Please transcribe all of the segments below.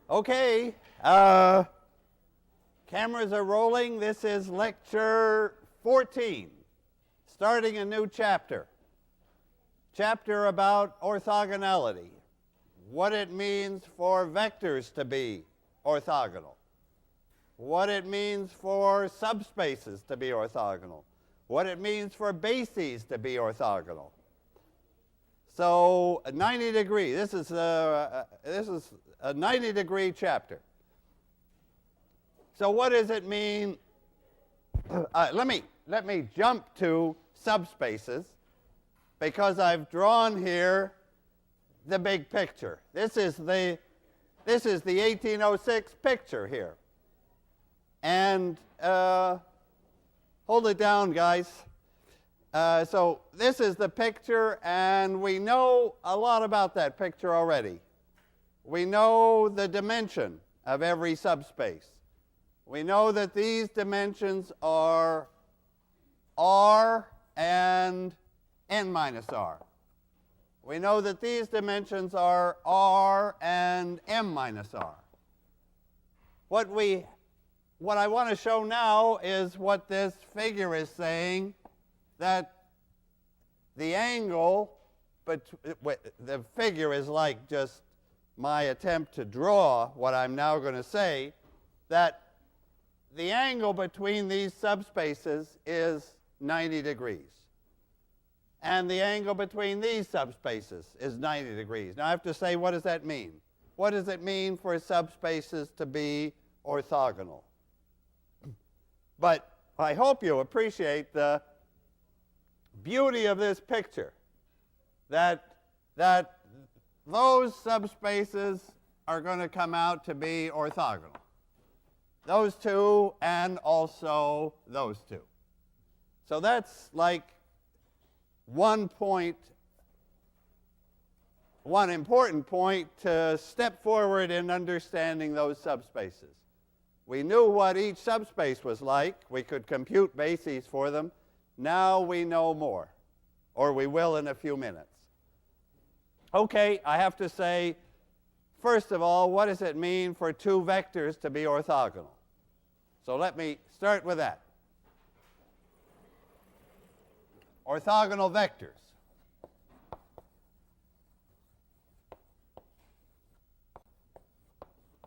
Okay, cameras are rolling. This is lecture 14, starting a new chapter. Chapter about orthogonality, what it means for vectors to be orthogonal, what it means for subspaces to be orthogonal, what it means for bases to be orthogonal. So 90 degree, this is a 90-degree chapter. So what does it mean? Let me jump to subspaces, because I've drawn here the big picture. This is the 1806 picture here. And hold it down, guys. So this is the picture, and we know a lot about that picture already. We know the dimension of every subspace. We know that these dimensions are R and n minus R. We know that these dimensions are R and m minus R. What I want to show now is what this figure is saying, that the angle, but the figure is like just my attempt to draw what I'm now going to say, that the angle between these subspaces is 90 degrees. And the angle between these subspaces is 90 degrees. Now I have to say, what does that mean? What does it mean for subspaces to be orthogonal? But I hope you appreciate the beauty of this picture, that those subspaces are going to come out to be orthogonal. Those two and also those two. So that's like one important point to step forward in understanding those subspaces. We knew what each subspace was like. We could compute bases for them. Now we know more, or we will in a few minutes. Okay, I have to say, first of all, what does it mean for two vectors to be orthogonal? So let me start with that. Orthogonal vectors.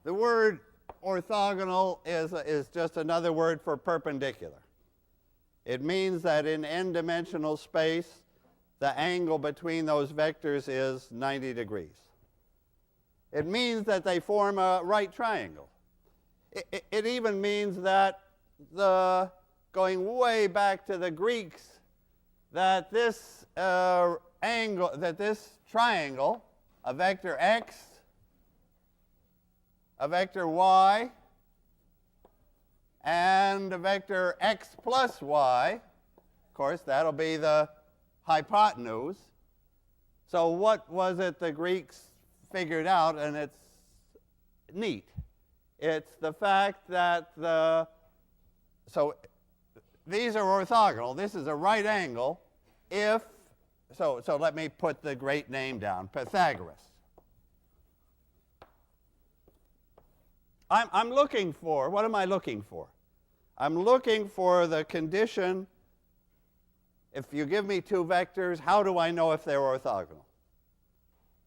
The word orthogonal is just another word for perpendicular. It means that in n-dimensional space, the angle between those vectors is 90 degrees. It means that they form a right triangle. It even means that, going way back to the Greeks, that this triangle, a vector x, a vector y, and a vector x plus y, of course, that'll be the hypotenuse. So what was it the Greeks figured out? And it's neat. It's the fact that so these are orthogonal. This is a right angle if, so let me put the great name down, Pythagoras. I'm looking for, what am I looking for? I'm looking for the condition, if you give me two vectors, how do I know if they're orthogonal?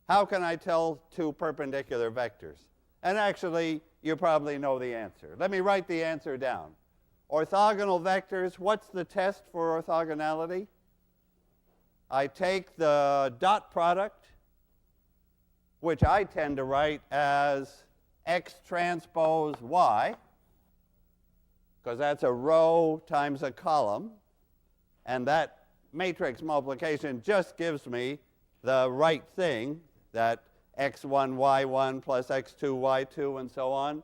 How can I tell two perpendicular vectors? And actually, you probably know the answer. Let me write the answer down. Orthogonal vectors, what's the test for orthogonality? I take the dot product, which I tend to write as x transpose y, because that's a row times a column, and that matrix multiplication just gives me the right thing, that x1, y1 plus x2, y2, and so on.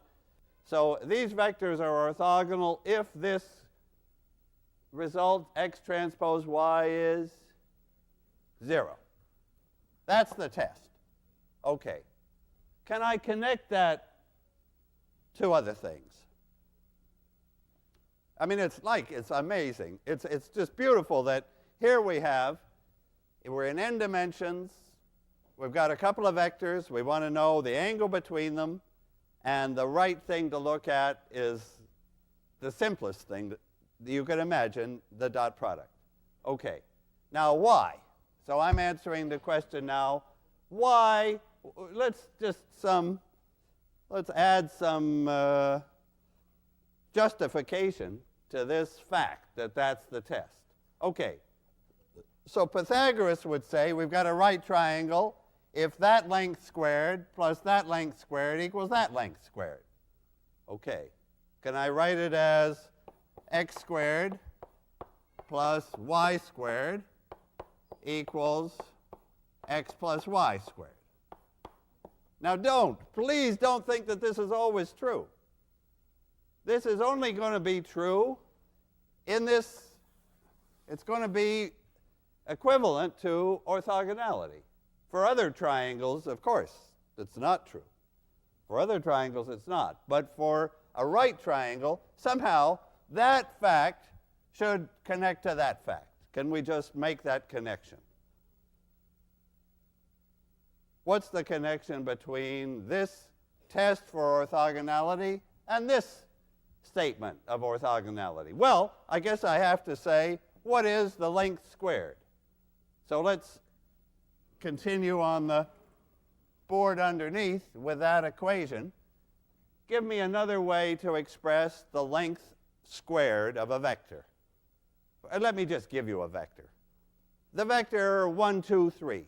So these vectors are orthogonal if this result, x transpose y, is 0. That's the test. Okay. Can I connect that to other things? I mean, it's amazing. It's just beautiful that here we're in n dimensions. We've got a couple of vectors. We want to know the angle between them. And the right thing to look at is the simplest thing that you can imagine, the dot product. Okay, now why? So I'm answering the question now, why? Let's add some justification to this fact that that's the test. Okay, so Pythagoras would say we've got a right triangle if that length squared plus that length squared equals that length squared. Okay, can I write it as x squared plus y squared equals x plus y squared? Now please don't think that this is always true. This is only going to be true in this, it's going to be equivalent to orthogonality. For other triangles, of course, it's not true. For other triangles, it's not. But for a right triangle, somehow that fact should connect to that fact. Can we just make that connection? What's the connection between this test for orthogonality and this statement of orthogonality? Well, I guess I have to say, what is the length squared? So let's continue on the board underneath with that equation. Give me another way to express the length squared of a vector. Let me just give you a vector. The vector 1, 2, 3.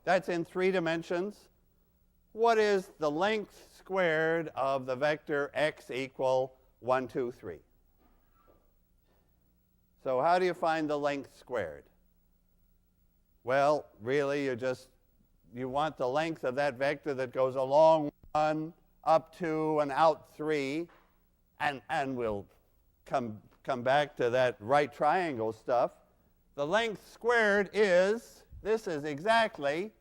That's in 3 dimensions. What is the length squared of the vector x equal 1, 2, 3? So how do you find the length squared? Well, really, you want the length of that vector that goes along 1, up 2, and out 3, and we'll come back to that right triangle stuff. The length squared is, this is exactly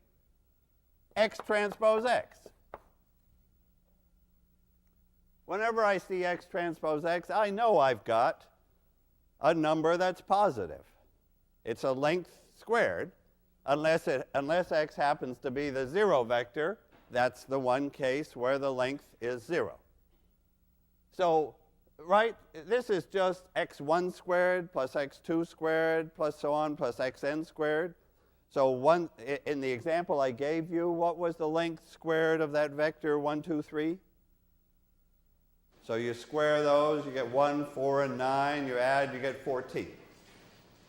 x transpose x. Whenever I see x transpose x, I know I've got a number that's positive. It's a length squared. Unless x happens to be the 0 vector, that's the one case where the length is 0. So, right, this is just x1 squared plus x2 squared plus so on plus xn squared. So in the example I gave you, what was the length squared of that vector 1, 2, 3? So you square those, you get 1, 4, and 9. You add, you get 14.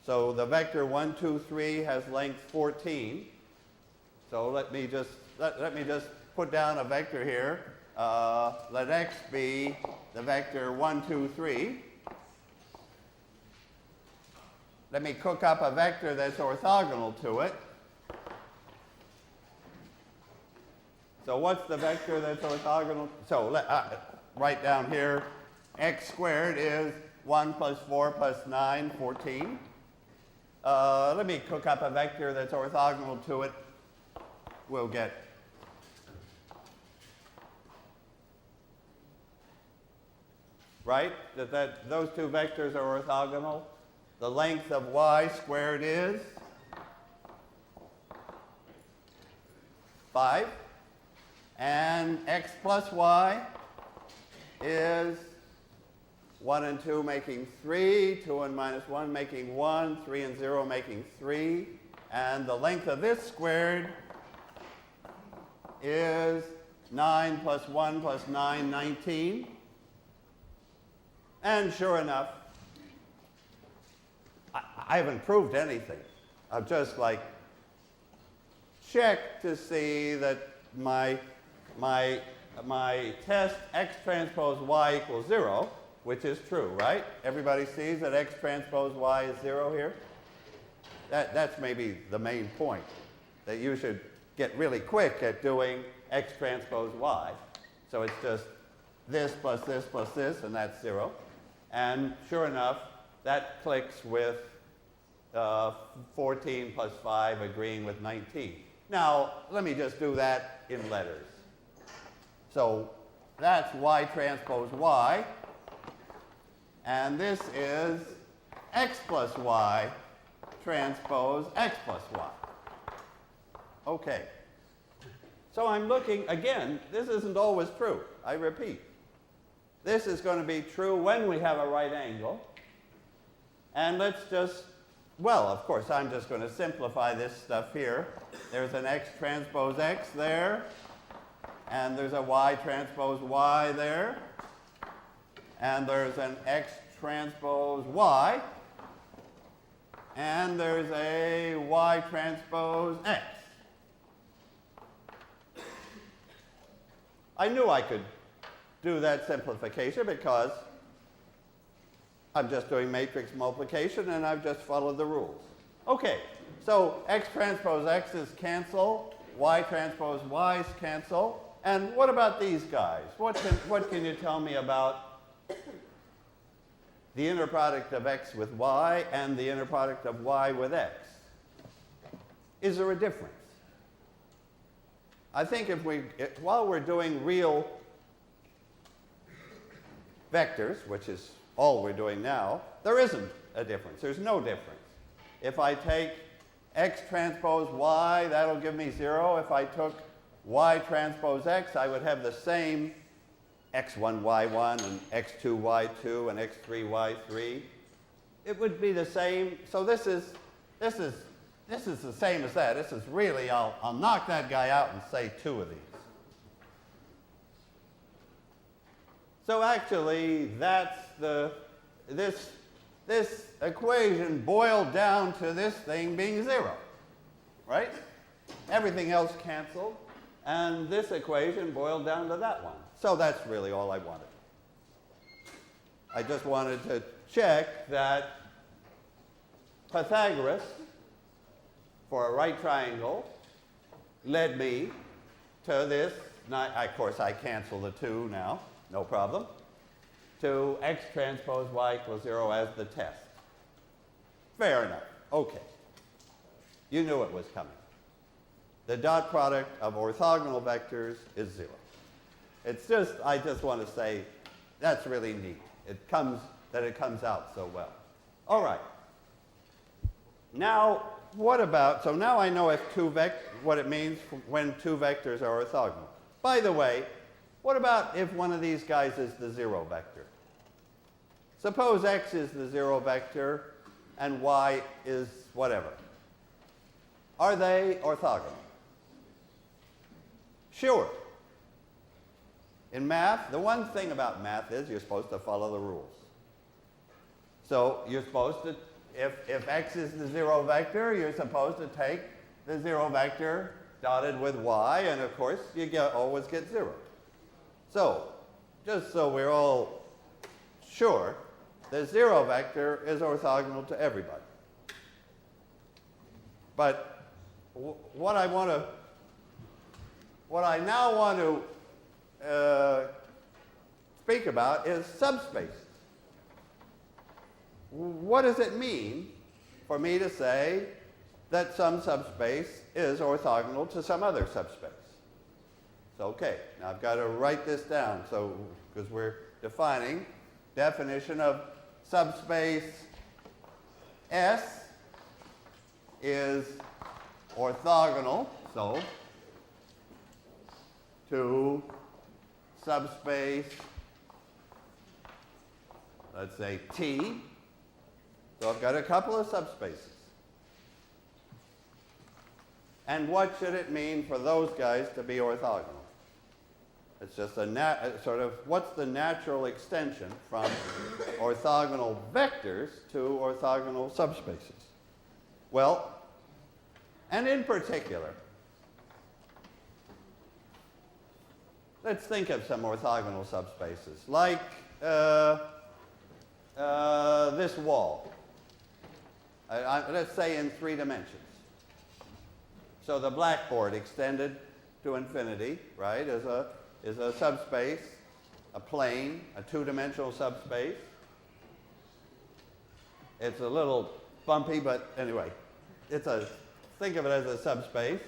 So the vector 1, 2, 3 has length 14. So let me just put down a vector here. Let x be the vector 1, 2, 3. Let me cook up a vector that's orthogonal to it. So what's the vector that's orthogonal? So write down here, x squared is 1 plus 4 plus 9, 14. Let me cook up a vector that's orthogonal to it. We'll get right? Those two vectors are orthogonal. The length of y squared is 5. And x plus y is 1 and 2 making 3, 2 and minus 1 making 1, 3 and 0 making 3. And the length of this squared is 9 plus 1 plus 9, 19. And sure enough, I haven't proved anything. I've just checked to see that my test x transpose y equals 0, which is true, right? Everybody sees that x transpose y is 0 here? That's maybe the main point, that you should get really quick at doing x transpose y. So it's just this plus this plus this, and that's 0. And sure enough, that clicks with 14 plus 5 agreeing with 19. Now, let me just do that in letters. So that's y transpose y. And this is x plus y transpose x plus y. Okay. So I'm looking, again, this isn't always true. I repeat. This is going to be true when we have a right angle. And let's just, well, of course, I'm just going to simplify this stuff here. There's an x transpose x there, and there's a y transpose y there, and there's an x transpose y, and there's a y transpose x. I knew I could do that simplification because I'm just doing matrix multiplication and I've just followed the rules. Okay, so x transpose x's cancel, y transpose y's cancel, and what about these guys? What can you tell me about the inner product of x with y and the inner product of y with x? Is there a difference? I think while we're doing real vectors, which is all we're doing now, there isn't a difference. There's no difference. If I take x transpose y, that'll give me 0. If I took y transpose x, I would have the same x1, y1, and x2, y2, and x3, y3. It would be the same. So this is the same as that. This is really, I'll knock that guy out and say 2 of these. So actually, that's this equation boiled down to this thing being 0, right? Everything else canceled, and this equation boiled down to that one. So that's really all I wanted. I just wanted to check that Pythagoras, for a right triangle, led me to this. Of course, I cancel the 2 now, no problem, to x transpose y equals 0 as the test. Fair enough. Okay. You knew it was coming. The dot product of orthogonal vectors is 0. It's just, I just want to say, that's really neat. It comes out so well. All right. Now, what about, so now I know what it means when 2 vectors are orthogonal. By the way, what about if one of these guys is the 0 vector? Suppose x is the 0 vector and y is whatever. Are they orthogonal? Sure. In math, the one thing about math is you're supposed to follow the rules. So you're supposed to, if x is the 0 vector, you're supposed to take the 0 vector dotted with y, and of course, you always get 0. So, just so we're all sure, the 0 vector is orthogonal to everybody. But what I now want to speak about is subspaces. What does it mean for me to say that some subspace is orthogonal to some other subspace? So, okay, now I've got to write this down, so because we're defining definition of subspace S is orthogonal, so to subspace, let's say T. So I've got a couple of subspaces. And what should it mean for those guys to be orthogonal? It's just sort of, what's the natural extension from orthogonal vectors to orthogonal subspaces? Well, and in particular, let's think of some orthogonal subspaces, like this wall. Let's say in 3 dimensions. So the blackboard extended to infinity, right, is a subspace, a plane, a 2-dimensional subspace. It's a little bumpy, but anyway, think of it as a subspace.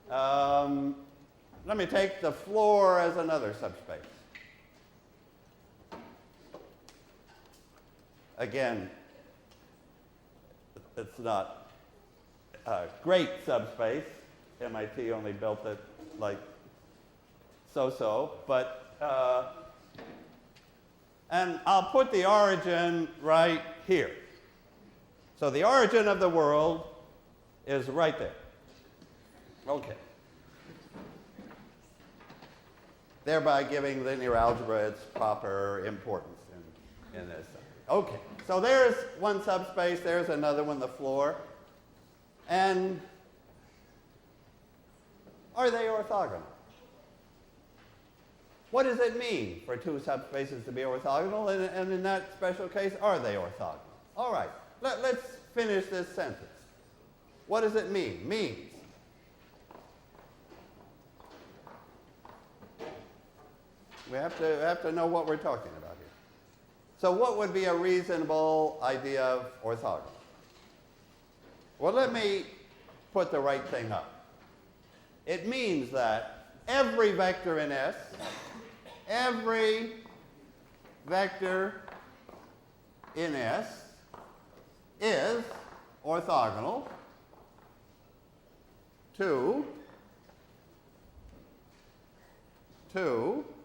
Let me take the floor as another subspace. Again, it's not a great subspace. MIT only built it like so, but, and I'll put the origin right here. So the origin of the world is right there. Okay. Thereby giving linear algebra its proper importance in this. Okay, so there's one subspace, there's another one, the floor. And are they orthogonal? What does it mean for two subspaces to be orthogonal? And in that special case, are they orthogonal? All right, let's finish this sentence. What does it mean? Means. We have to know what we're talking about here. So what would be a reasonable idea of orthogonal? Well, let me put the right thing up. It means that every vector in S, every vector in S is orthogonal to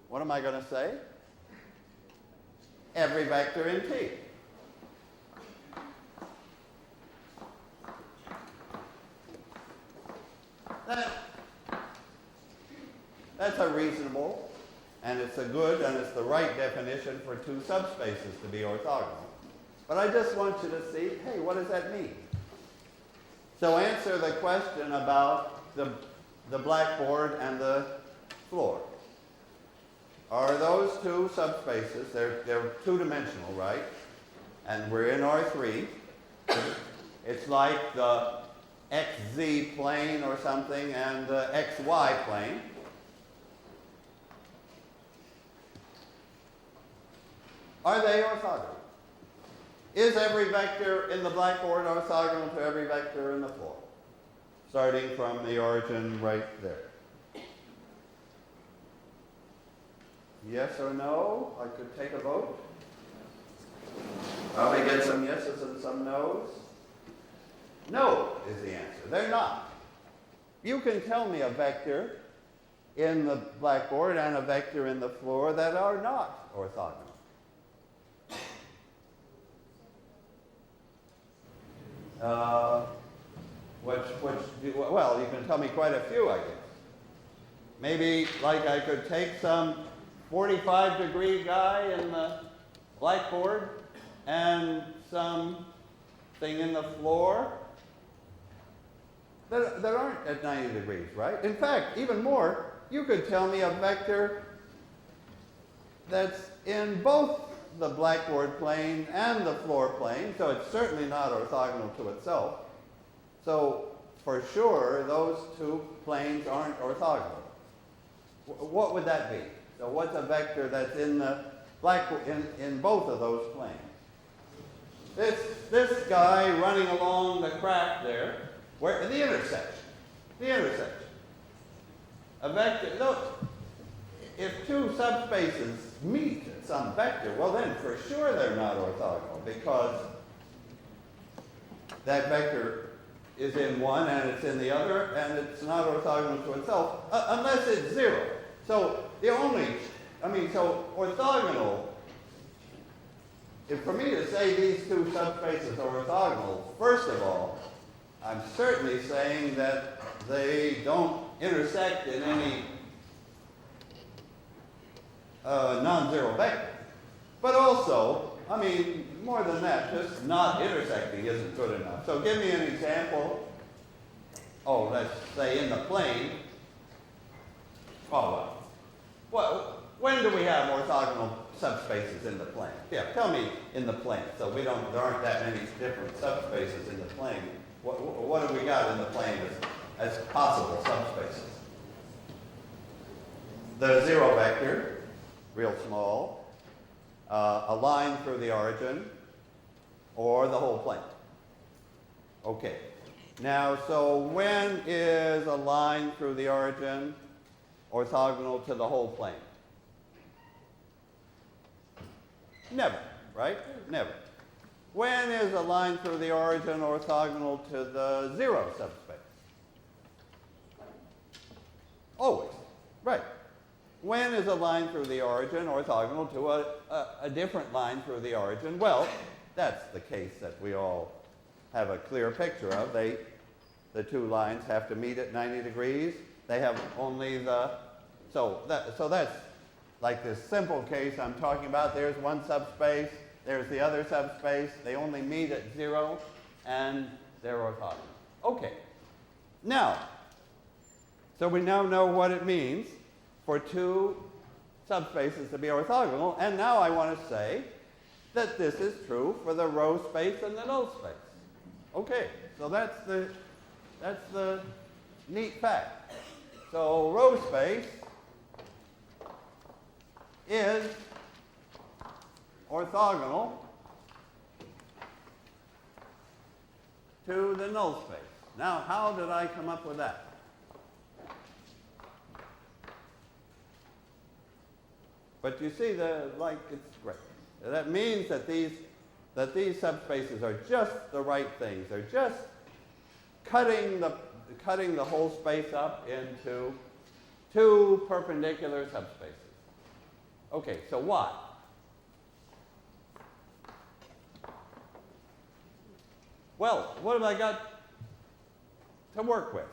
what am I going to say? Every vector in T. That's a reasonable, and it's a good, and it's the right definition for two subspaces to be orthogonal. But I just want you to see, hey, what does that mean? So answer the question about the blackboard and the floor. Are those two subspaces, they're two-dimensional, right? And we're in R3. It's like the xz plane or something and the xy plane. Are they orthogonal? Is every vector in the blackboard orthogonal to every vector in the floor? Starting from the origin right there. Yes or no? I could take a vote. Probably get some yeses and some no's. No is the answer. They're not. You can tell me a vector in the blackboard and a vector in the floor that are not orthogonal. Well, you can tell me quite a few, I guess. Maybe, like, I could take some 45-degree guy in the blackboard and some thing in the floor that aren't at 90 degrees, right? In fact, even more, you could tell me a vector that's in both the blackboard plane and the floor plane, so it's certainly not orthogonal to itself. So for sure, those two planes aren't orthogonal. What would that be? So what's a vector that's in the blackboard in both of those planes? This guy running along the crack there, where the intersection. A vector. Look, if two subspaces meet at some vector, well then for sure they're not orthogonal because that vector is in one and it's in the other and it's not orthogonal to itself unless it's zero. So so orthogonal, for me to say these two subspaces are orthogonal, first of all, I'm certainly saying that they don't intersect in any non-zero vector. But also, more than that, just not intersecting isn't good enough. So give me an example. Oh, let's say in the plane. Oh, well, when do we have orthogonal subspaces in the plane? Yeah, tell me in the plane. So there aren't that many different subspaces in the plane. What have we got in the plane as possible subspaces? The zero vector, real small, a line through the origin, or the whole plane. Okay. Now, so when is a line through the origin orthogonal to the whole plane? Never, right? Never. When is a line through the origin orthogonal to the zero subspace? Always. Right. When is a line through the origin orthogonal to a different line through the origin? Well, that's the case that we all have a clear picture of. The two lines have to meet at 90 degrees. They have only the, so that's like this simple case I'm talking about. There's one subspace, there's the other subspace. They only meet at 0, and they're orthogonal. Okay. Now, so we now know what it means for two subspaces to be orthogonal, and now I want to say that this is true for the row space and the null space. Okay, so that's the neat fact. So row space is orthogonal to the null space. Now, how did I come up with that? But you see, it's great. That means that these subspaces are just the right things. They're just cutting the whole space up into two perpendicular subspaces. Okay, so why? Well, what have I got to work with?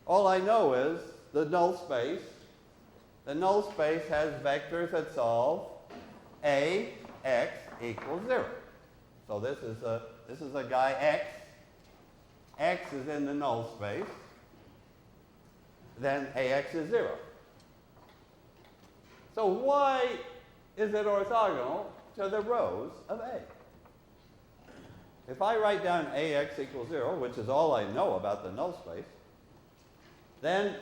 All I know is the null space. The null space has vectors that solve Ax equals 0. So this is a guy x. X is in the null space. Then Ax is 0. So why is it orthogonal to the rows of A? If I write down Ax equals 0, which is all I know about the null space, then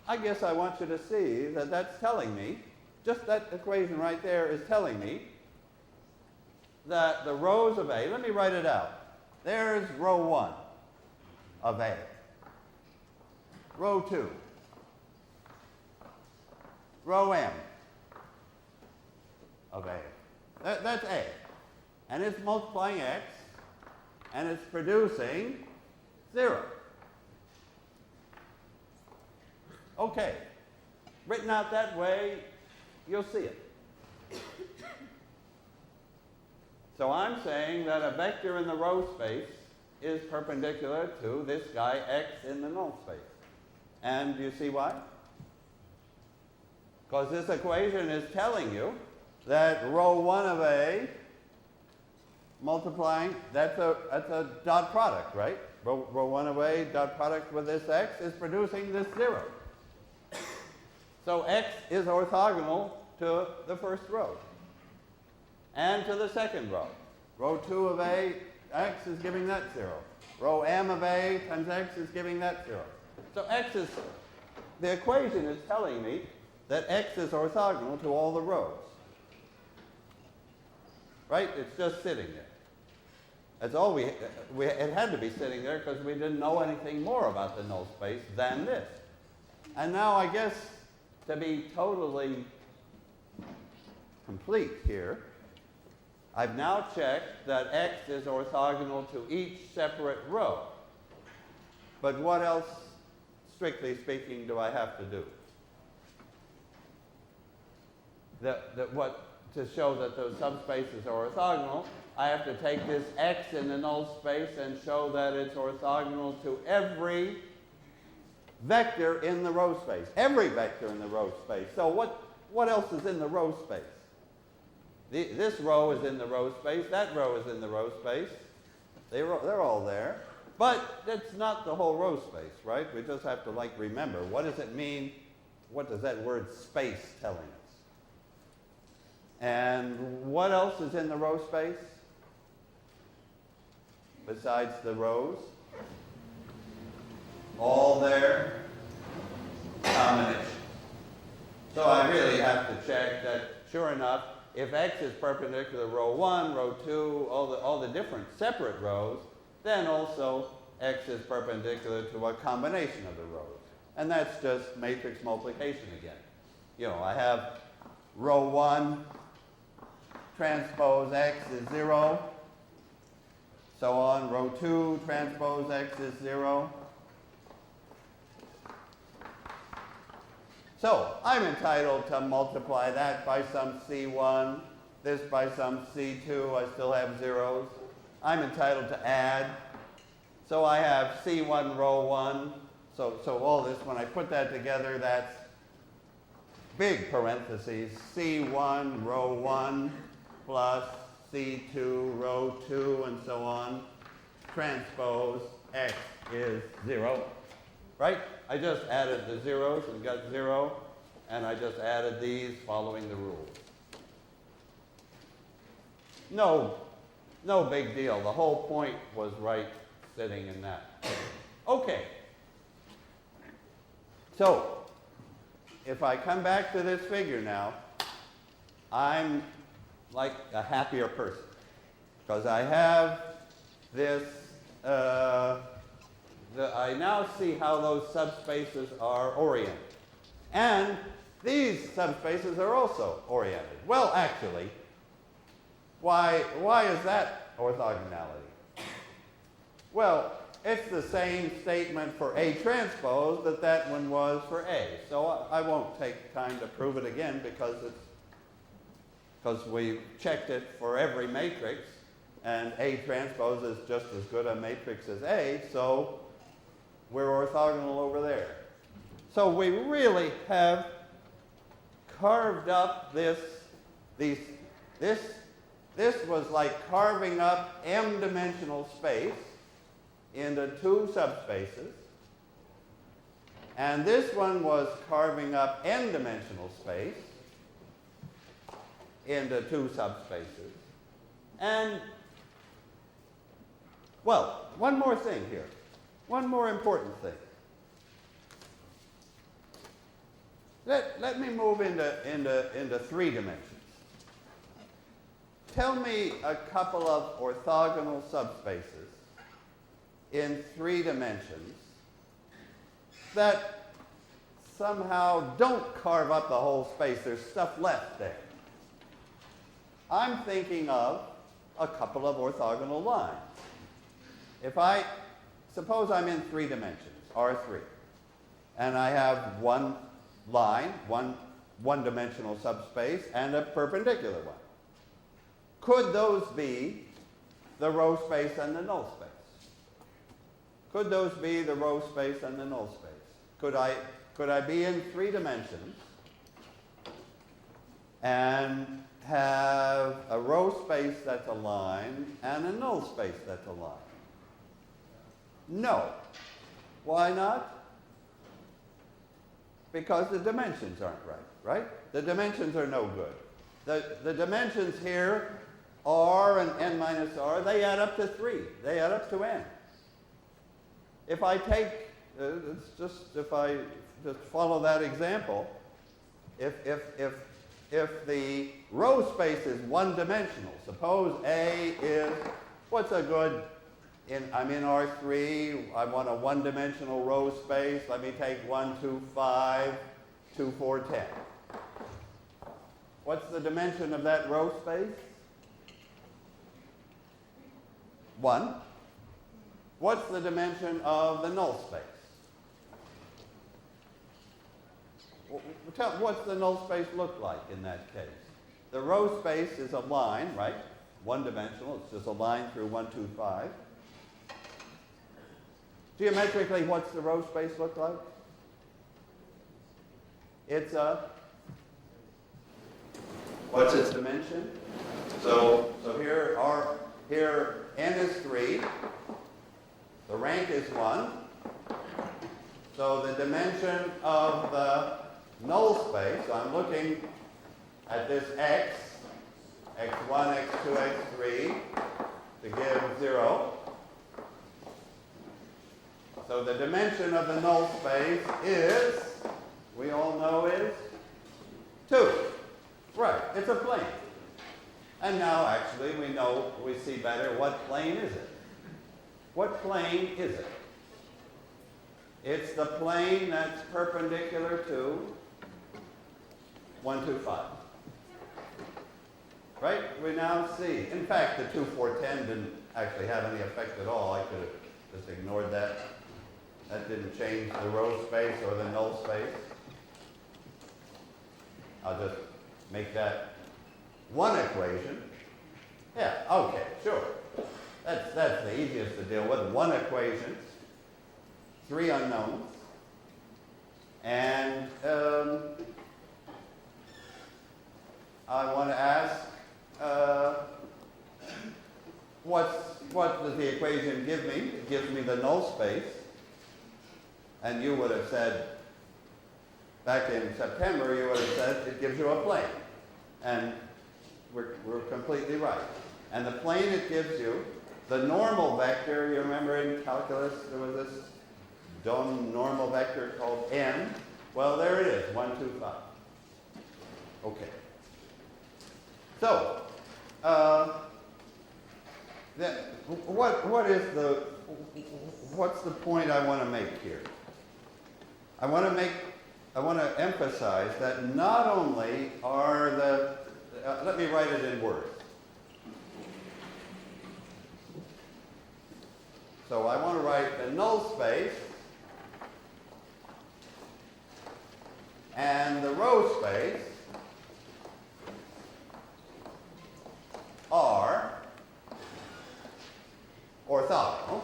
I guess I want you to see that that's telling me, just that equation right there is telling me that the rows of A, let me write it out. There's row 1 of A. Row 2. Row M of A. That's A. And it's multiplying X, and it's producing 0. Okay. Written out that way, you'll see it. So I'm saying that a vector in the row space is perpendicular to this guy x in the null space. And do you see why? Because this equation is telling you that row 1 of A multiplying, that's a dot product, right? Row 1 of A dot product with this x is producing this 0. So x is orthogonal to the first row and to the second row. Row 2 of A, x is giving that 0. Row M of A times x is giving that 0. So the equation is telling me that x is orthogonal to all the rows. Right? It's just sitting there. That's all it had to be sitting there because we didn't know anything more about the null space than this. And now I guess to be totally complete here, I've now checked that x is orthogonal to each separate row. But what else, strictly speaking, do I have to do? To show that those subspaces are orthogonal, I have to take this x in the null space and show that it's orthogonal to every vector in the row space. Every vector in the row space. So what else is in the row space? This row is in the row space. That row is in the row space. They're all there. But that's not the whole row space, right? We just have to remember, what does it mean? What does that word space telling us? And what else is in the row space besides the rows? All their combinations. So I really have to check that, sure enough, if x is perpendicular to row 1, row 2, all the different separate rows, then also x is perpendicular to a combination of the rows. And that's just matrix multiplication again. You know, I have row 1 transpose x is 0. So on, row 2 transpose x is 0. So I'm entitled to multiply that by some C1, this by some C2. I still have zeros. I'm entitled to add. So I have C1 row 1. So all this, when I put that together, that's big parentheses, C1 row 1 plus C2 row 2 and so on. Transpose X is 0. Right? I just added the zeros and got 0, and I just added these following the rules. No big deal. The whole point was right sitting in that. Okay. So, if I come back to this figure now, I'm like a happier person because I have this, I now see how those subspaces are oriented. And these subspaces are also oriented. Well, actually, why is that orthogonality? Well, it's the same statement for A transpose that one was for A. So I won't take time to prove it again because we checked it for every matrix, and A transpose is just as good a matrix as A, so we're orthogonal over there. So we really have carved up this was like carving up m-dimensional space into two subspaces, and this one was carving up n-dimensional space into two subspaces. And, well, one more thing here. One more important thing. Let me move into 3 dimensions. Tell me a couple of orthogonal subspaces in 3 dimensions that somehow don't carve up the whole space. There's stuff left there. I'm thinking of a couple of orthogonal lines. Suppose I'm in 3 dimensions, R3, and I have one line, one-dimensional subspace, and a perpendicular one. Could those be the row space and the null space? Could those be the row space and the null space? Could I be in 3 dimensions and have a row space that's a line and a null space that's a line? No. Why not? Because the dimensions aren't right? The dimensions are no good. The dimensions here, r and n minus r, they add up to 3. They add up to n. If I take, if I just follow that example, if the row space is one-dimensional, suppose A is, what's a good, I'm in R3, I want a one-dimensional row space. Let me take 1, 2, 5, 2, 4, 10. What's the dimension of that row space? 1. What's the dimension of the null space? What's the null space look like in that case? The row space is a line, right? One-dimensional. It's just a line through 1, 2, 5. Geometrically, what's the row space look like? It's what's its dimension? So here n is 3. The rank is 1. So the dimension of the null space, I'm looking at this x, x1, x2, x3, to give 0. So the dimension of the null space is, we all know is 2. Right, it's a plane. And now actually we see better what plane is it. What plane is it? It's the plane that's perpendicular to 1, 2, 5. Right? We now see. In fact, the 2, 4, 10 didn't actually have any effect at all. I could have just ignored that. That didn't change the row space or the null space. I'll just make that one equation. Yeah, okay, sure. That's the easiest to deal with. One equation, three unknowns, and I want to ask, what does the equation give me? It gives me the null space, and you would have said, back in September, you would have said it gives you a plane, and we're completely right. And the plane it gives you, the normal vector, you remember in calculus there was this normal vector called n. Well, there it is, 1, 2, 5. Okay. So, what's the point I want to make here? I want to emphasize that not only are let me write it in words. So I want to write the null space and the row space are orthogonal.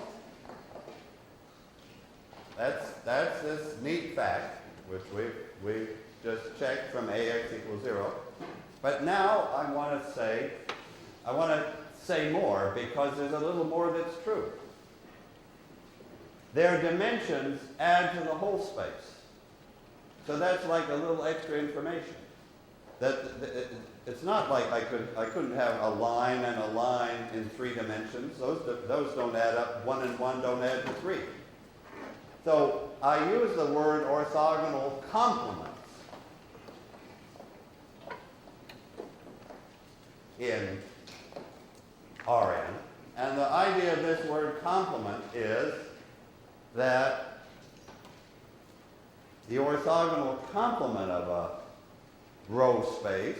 That's this neat fact, which we've just checked from ax equals 0. But now I want to say more, because there's a little more that's true. Their dimensions add to the whole space. So that's like a little extra information. It's not like I couldn't have a line and a line in 3 dimensions. Those don't add up. 1 and 1 don't add to 3. So I use the word orthogonal complements in Rn. And the idea of this word complement is that the orthogonal complement of a row space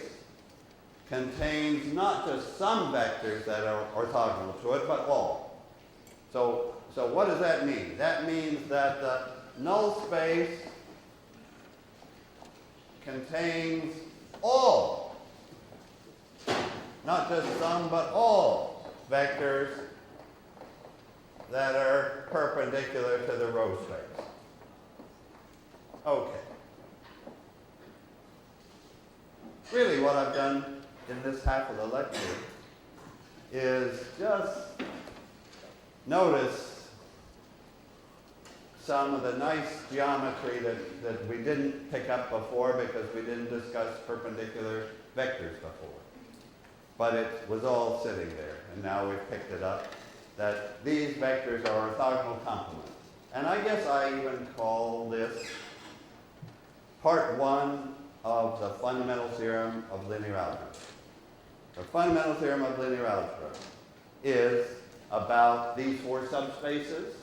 contains not just some vectors that are orthogonal to it, but all. So what does that mean? That means that the null space contains all, not just some, but all vectors that are perpendicular to the row space. Okay. Really what I've done in this half of the lecture is just notice some of the nice geometry that we didn't pick up before because we didn't discuss perpendicular vectors before. But it was all sitting there, and now we've picked it up, that these vectors are orthogonal complements. And I guess I even call this part 1 of the fundamental theorem of linear algebra. The fundamental theorem of linear algebra is about these 4 subspaces.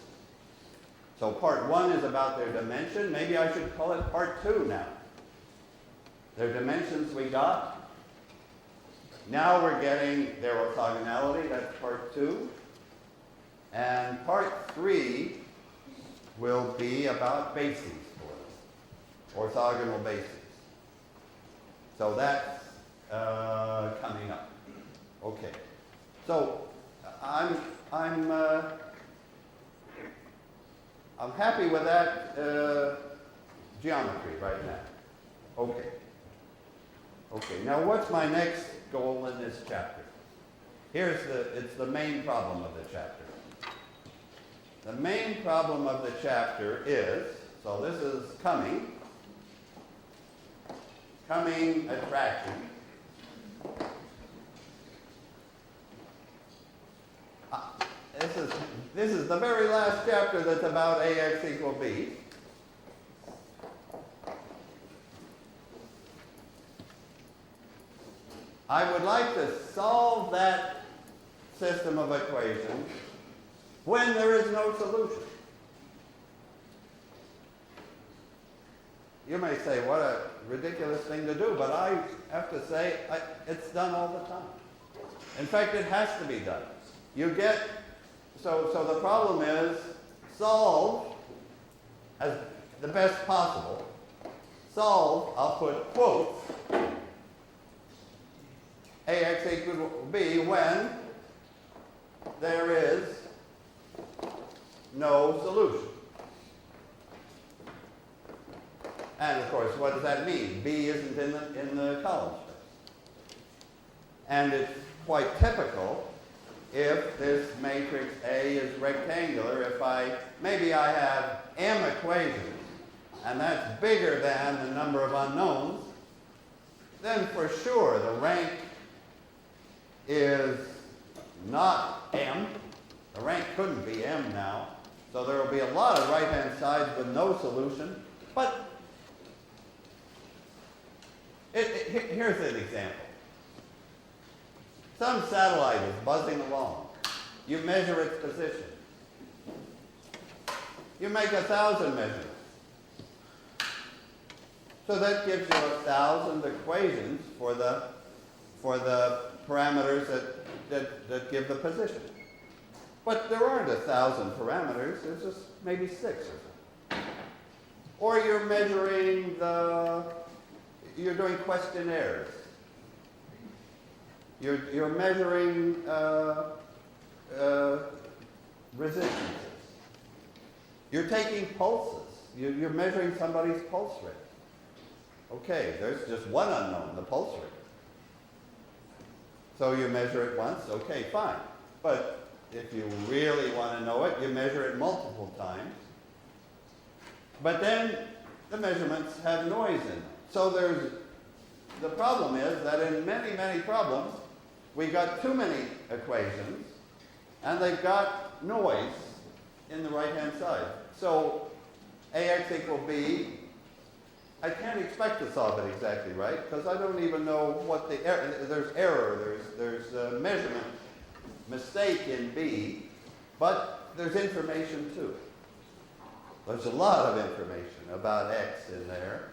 So part 1 is about their dimension. Maybe I should call it part 2 now. Their dimensions we got. Now we're getting their orthogonality. That's part 2. And part 3 will be about bases for them, orthogonal bases. So that's coming up. Okay. So I'm happy with that geometry right now. Okay. Okay. Now what's my next goal in this chapter? It's the main problem of the chapter. The main problem of the chapter is, so this is coming attraction. This is the very last chapter that's about ax equal b. I would like to solve that system of equations when there is no solution. You may say, what a ridiculous thing to do, but I have to say, it's done all the time. In fact, it has to be done. So the problem is, solve as the best possible. solve, I'll put quotes, AX equal B when there is no solution. And of course, what does that mean? B isn't in the column space. And it's quite typical if this matrix A is rectangular, maybe I have m equations, and that's bigger than the number of unknowns, then for sure the rank is not m. The rank couldn't be m now. So there will be a lot of right-hand sides with no solution. But here's an example. Some satellite is buzzing along. You measure its position. You make 1,000 measurements. So that gives you 1,000 equations for the parameters that give the position. But there aren't 1,000 parameters. There's just maybe 6 or something. Or you're measuring you're doing questionnaires. You're measuring resistances. You're taking pulses. You're measuring somebody's pulse rate. Okay, there's just one unknown, the pulse rate. So you measure it once, okay, fine. But if you really want to know it, you measure it multiple times. But then the measurements have noise in them. So the problem is that in many, many problems, we got too many equations, and they've got noise in the right-hand side. So AX equal B, I can't expect to solve it exactly right, because I don't even know what there's error, there's a measurement mistake in B, but there's information too. There's a lot of information about X in there.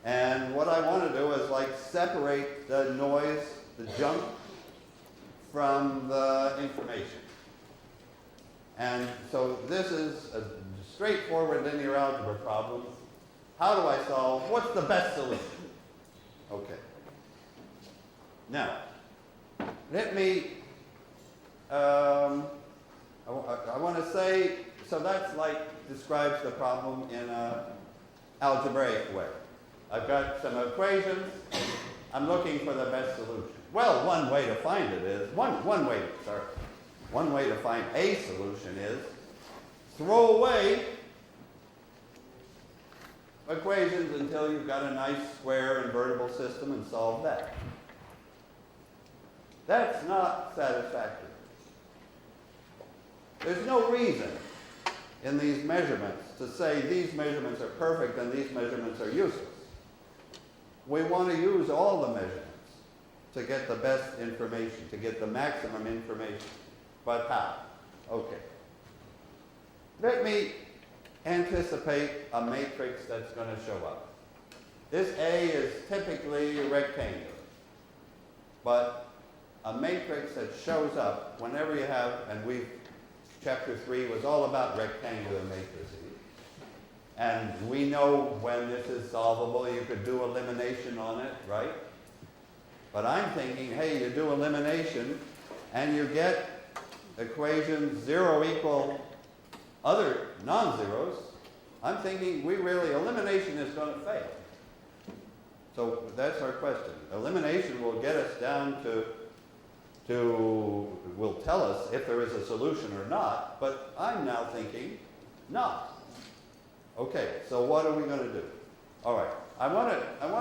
And what I want to do is separate the noise, the junk, from the information. And so this is a straightforward linear algebra problem. How do I solve? What's the best solution? Okay. Now, let me, I want to say, so that's describes the problem in an algebraic way. I've got some equations. I'm looking for the best solution. Well, one way to find it is, one way to find a solution is throw away equations until you've got a nice square invertible system and solve that. That's not satisfactory. There's no reason in these measurements to say these measurements are perfect and these measurements are useless. We want to use all the measurements to get the best information, to get the maximum information. But how? Okay. Let me anticipate a matrix that's going to show up. This A is typically rectangular, but a matrix that shows up whenever you have, and chapter 3 was all about rectangular matrices. And we know when this is solvable, you could do elimination on it, right? But I'm thinking, hey, you do elimination, and you get equations 0 equal other non-zeros. I'm thinking elimination is going to fail. So that's our question. Elimination will get us down will tell us if there is a solution or not, but I'm now thinking not. Okay, so what are we going to do? All right, I want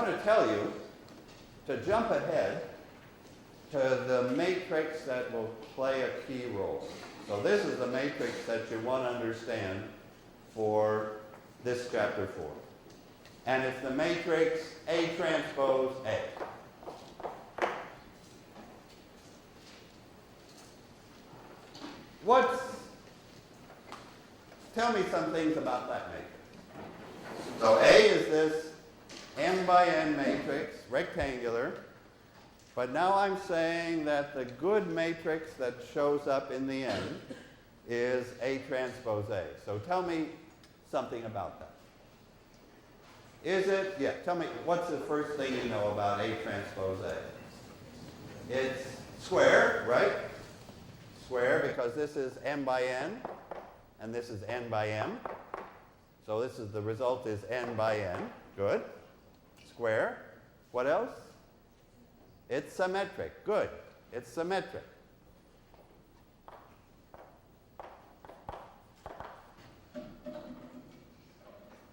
to tell you to jump ahead to the matrix that will play a key role. So this is the matrix that you want to understand for this chapter 4. And it's the matrix A transpose A. Tell me some things about that matrix. So A is this m by n matrix, rectangular. But now I'm saying that the good matrix that shows up in the end is A transpose A. So tell me something about that. Is it, yeah, tell me, what's the first thing you know about A transpose A? It's square, right? Square, because this is m by n, and this is n by m. So this is, the result is n by n. Good. Square. What else? It's symmetric. Good. It's symmetric.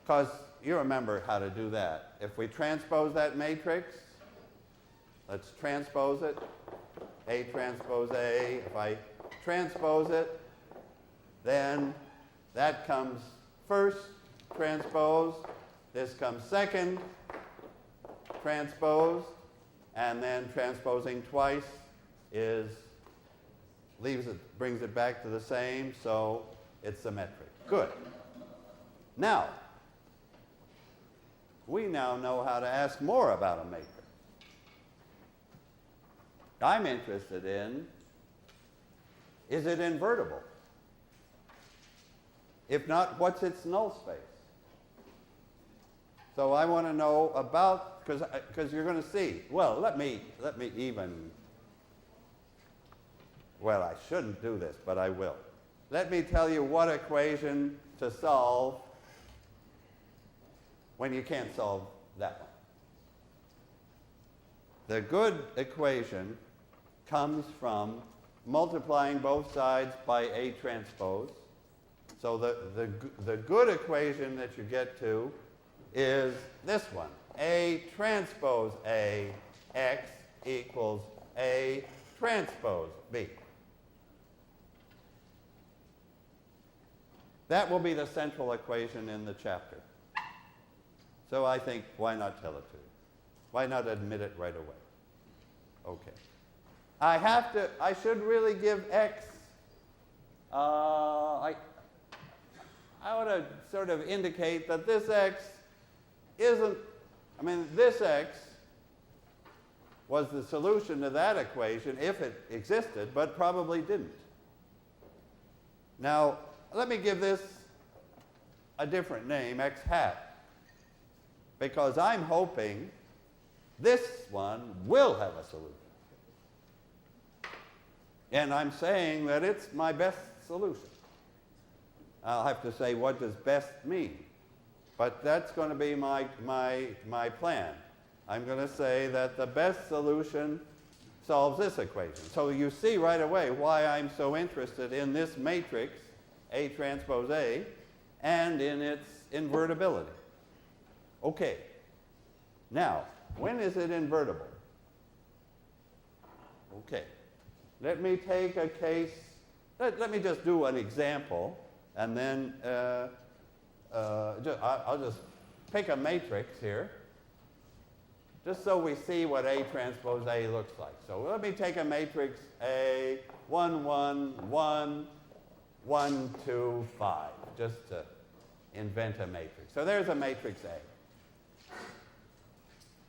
Because you remember how to do that. If we transpose that matrix, let's transpose it. A transpose A. If I transpose it, then that comes first, transpose. This comes second, transpose. And then transposing twice brings it back to the same, so it's symmetric. Good. Now, we now know how to ask more about a matrix. I'm interested in, is it invertible? If not, what's its null space? So I want to know about, because you're going to see, well, let me even, well, I shouldn't do this, but I will. Let me tell you what equation to solve when you can't solve that one. The good equation comes from multiplying both sides by A transpose. So the good equation that you get to is this one. A transpose A, X equals A transpose B. That will be the central equation in the chapter. So I think, why not tell it to you? Why not admit it right away? Okay. I should really give X, I want to sort of indicate that this X isn't, this X was the solution to that equation if it existed, but probably didn't. Now, let me give this a different name, X hat. Because I'm hoping this one will have a solution. And I'm saying that it's my best solution. I'll have to say, what does best mean? But that's going to be my plan. I'm going to say that the best solution solves this equation. So you see right away why I'm so interested in this matrix, A transpose A, and in its invertibility. Okay, now, when is it invertible? Okay, let me take a case, let me just do an example, and then I'll just pick a matrix here, just so we see what A transpose A looks like. So let me take a matrix A, 1, 1, 1, 1, 2, 5, just to invent a matrix. So there's a matrix A.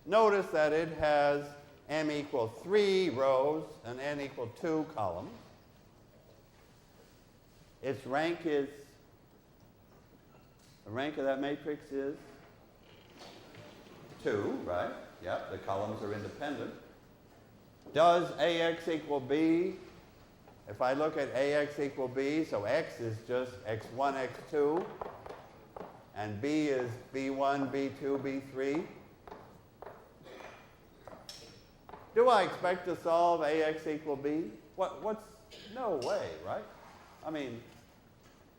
Notice that it has m equal 3 rows and n equal 2 columns. Its rank is, the rank of that matrix is 2, right? Yep, the columns are independent. Does AX equal B? If I look at AX equal B, so X is just X1, X2, and B is B1, B2, B3. Do I expect to solve AX equal B? No way, right?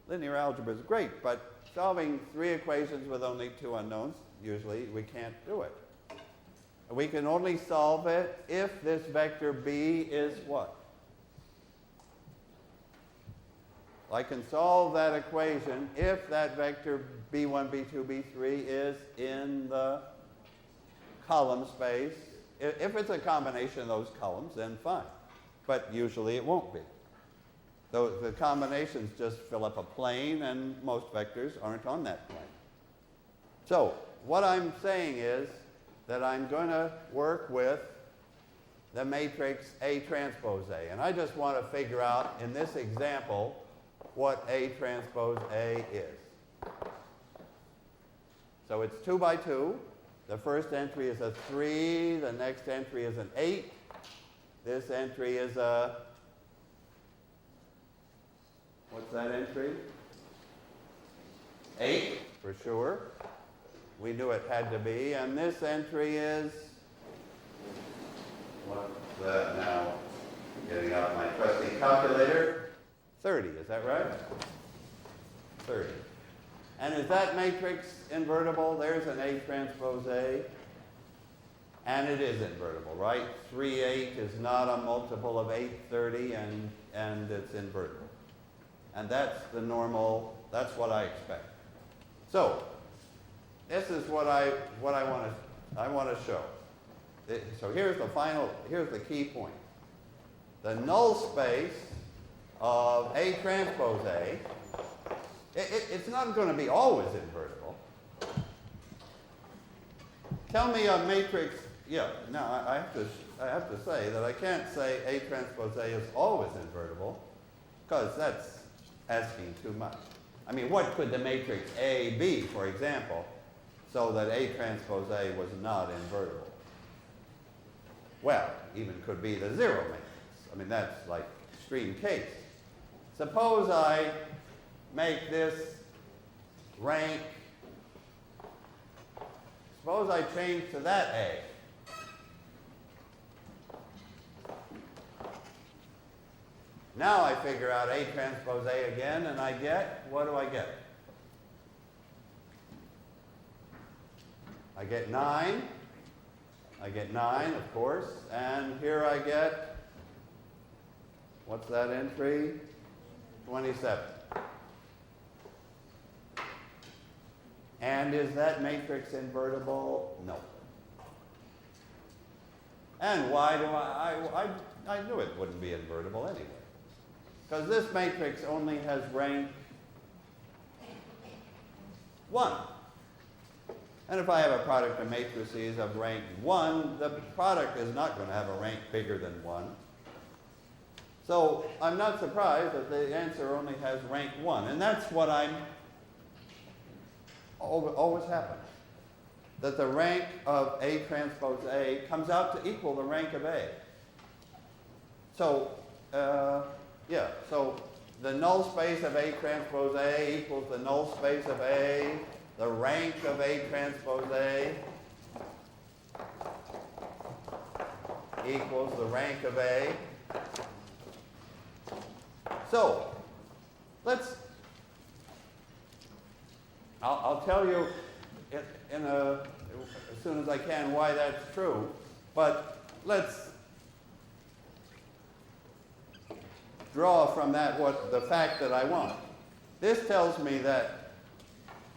Linear algebra is great, but solving 3 equations with only 2 unknowns, usually we can't do it. We can only solve it if this vector B is what? I can solve that equation if that vector B1, B2, B3 is in the column space. If it's a combination of those columns, then fine. But usually it won't be. The combinations just fill up a plane, and most vectors aren't on that plane. So what I'm saying is that I'm going to work with the matrix A transpose A. And I just want to figure out, in this example, what A transpose A is. So it's 2 by 2. The first entry is a 3. The next entry is an 8. This entry is a, what's that entry? 8, for sure. We knew it had to be. And this entry is, what's that now? Getting out my trusty calculator. 30, is that right? 30. And is that matrix invertible? There's an A transpose A. And it is invertible, right? 3, 8 is not a multiple of 8, 30, and it's invertible. And that's the normal, that's what I expect. So, this is what I want to show. So here's the key point. The null space of A transpose A, it's not going to be always invertible. Tell me a matrix, yeah, now I have to say that I can't say A transpose A is always invertible, because that's asking too much. I mean, what could the matrix A be, for example, so that A transpose A was not invertible? Well, even could be the zero matrix. I mean, that's like extreme case. Suppose I make this rank, suppose I change to that A. Now I figure out A transpose A again, and I get, what do I get? I get 9. I get 9, of course, and here I get, what's that entry? 27. And is that matrix invertible? No. And why do I knew it wouldn't be invertible anyway. Because this matrix only has rank 1. And if I have a product of matrices of rank 1, the product is not going to have a rank bigger than 1. So I'm not surprised that the answer only has rank 1. And that's what always happens. That the rank of A transpose A comes out to equal the rank of A. So, yeah, so the null space of A transpose A equals the null space of A. The rank of A transpose A equals the rank of A. So, I'll tell you as soon as I can why that's true, but let's draw from that the fact that I want. This tells me that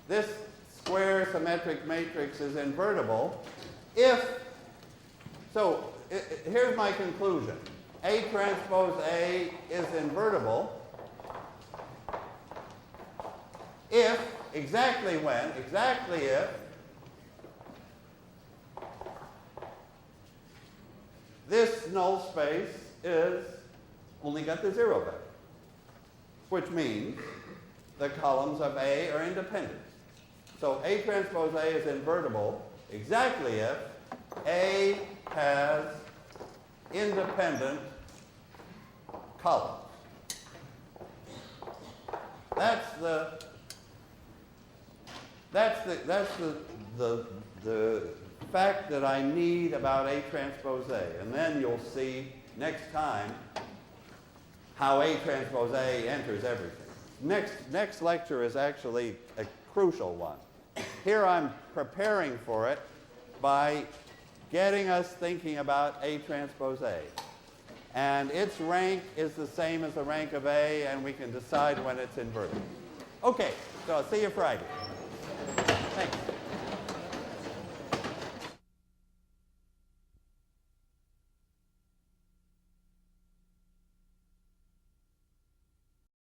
this square symmetric matrix is invertible if, so here's my conclusion. A transpose A is invertible if, exactly if this null space is only got the 0 vector, which means the columns of A are independent. So A transpose A is invertible exactly if A has independent columns. That's the fact that I need about A transpose A. And then you'll see next time how A transpose A enters everything. Next lecture is actually a crucial one. Here I'm preparing for it by getting us thinking about A transpose A. And its rank is the same as the rank of A, and we can decide when it's invertible. Okay, so I'll see you Friday. Thanks.